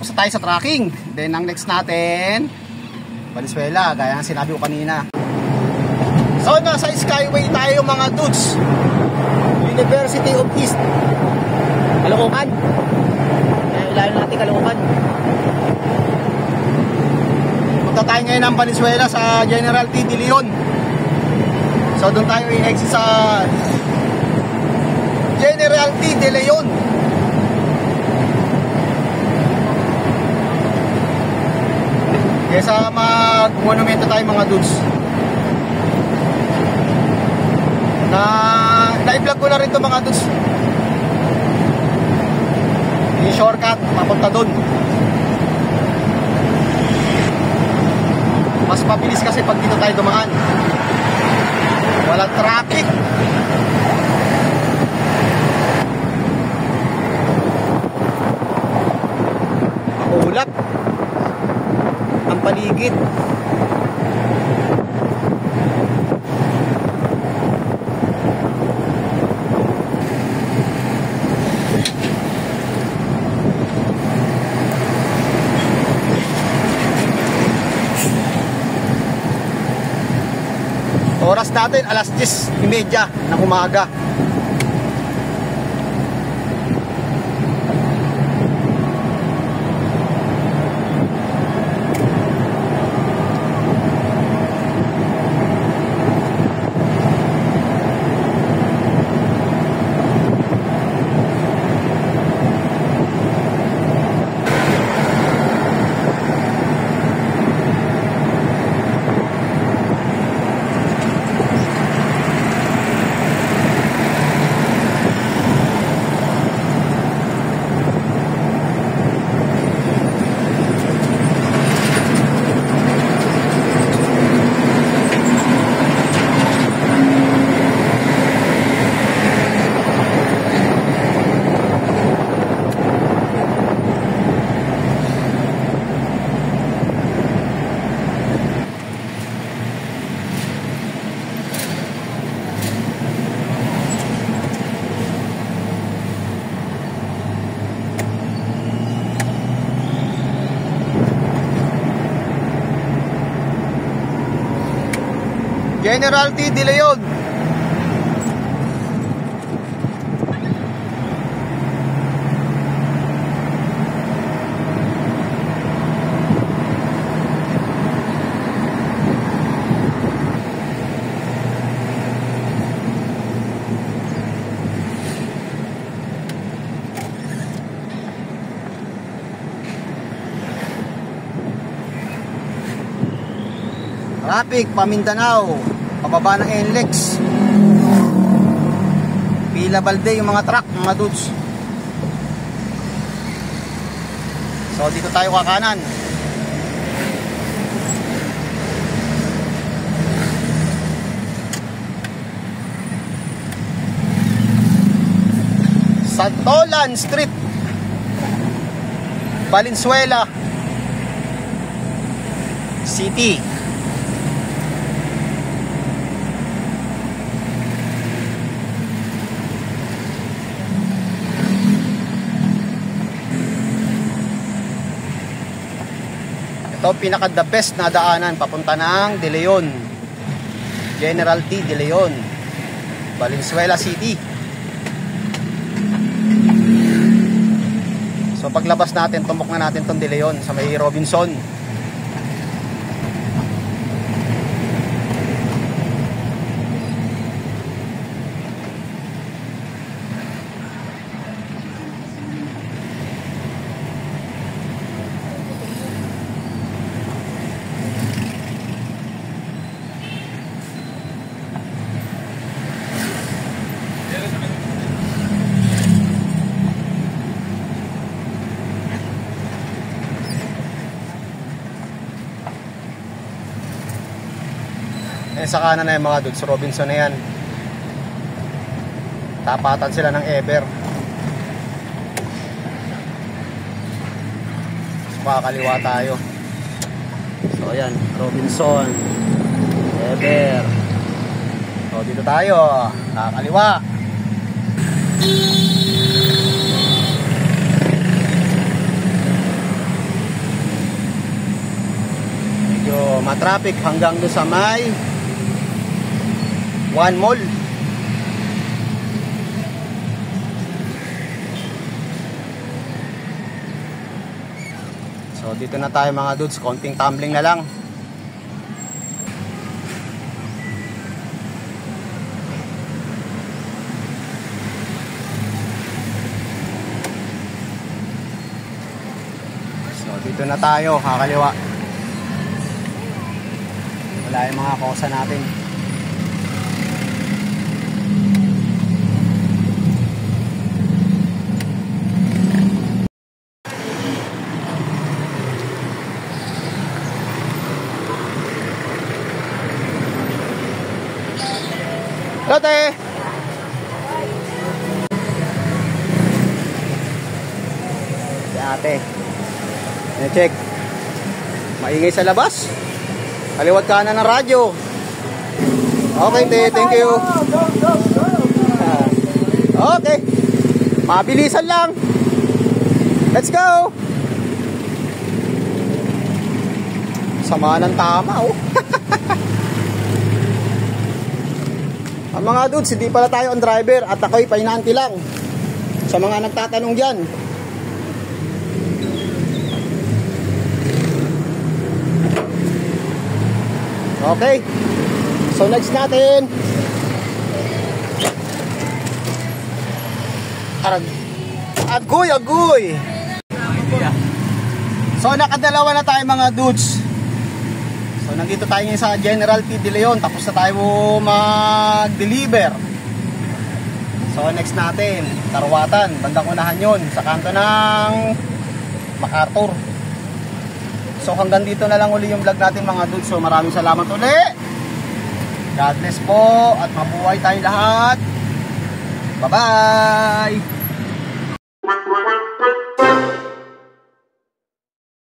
tapos na tayo sa tracking. Then ang next natin, Valenzuela, gaya ng sinabi ko kanina. So nasa Skyway tayo mga dudes. University of East Caloocan. Ilalim natin Caloocan. Punta tayo ngayon ng Valenzuela sa General T. De Leon. So doon tayo i-exit sa General T. De Leon. Kesa mag-monumento tayo mga dudes. Na-vlog ko na rin to mga dudes. Yung shortcut papunta doon. Mas mabilis kasi pag dito tayo dumaan. Walang traffic. Maulap ang paligid. Oras natin alas 10:30 ng umaga. General T. De Leon. Traffic, Pamindanao, pababa ng NLEX. Pila balde yung mga truck, mga dudes. So dito tayo kakanan. Santolan Street, Valenzuela City. Ito pinaka the best na daanan papunta ng De Leon. General T. De Leon, Valenzuela City. So paglabas natin, tumbok na natin tong De Leon sa may Robinson. Sa kanan na yung mga dudes, Robinson na yan. Tapatan sila ng Ever. So, kakaliwa tayo. So ayan, Robinson, Ever. So dito tayo, kakaliwa. matraffic hanggang doon sa may One Mall. So dito na tayo mga dudes, konting tumbling na lang. So dito na tayo, kakaliwa. Wala yung mga kosa natin. Lote! Si ate. Check. Maingay sa labas. Kaliwat kanan ng radyo. Okay, te. Thank you. Okay. Mabilisan lang. Let's go! Sama ng tama, oh. Ang mga dudes, hindi pala tayo ang driver at ako'y painanti lang. Sa mga nagtatanong dyan. Okay. So next natin. Agoy. So nakadalawa na tayo mga dudes. So nandito tayo ngayon sa General P. De Leon. Tapos na tayo mag-deliver. So next natin, Tarwatan, bandang unahan yun, sa kanto ng MacArthur. So hanggang dito na lang uli yung vlog natin mga dudes. So maraming salamat uli. God bless po at mabuhay tayong lahat. Bye bye.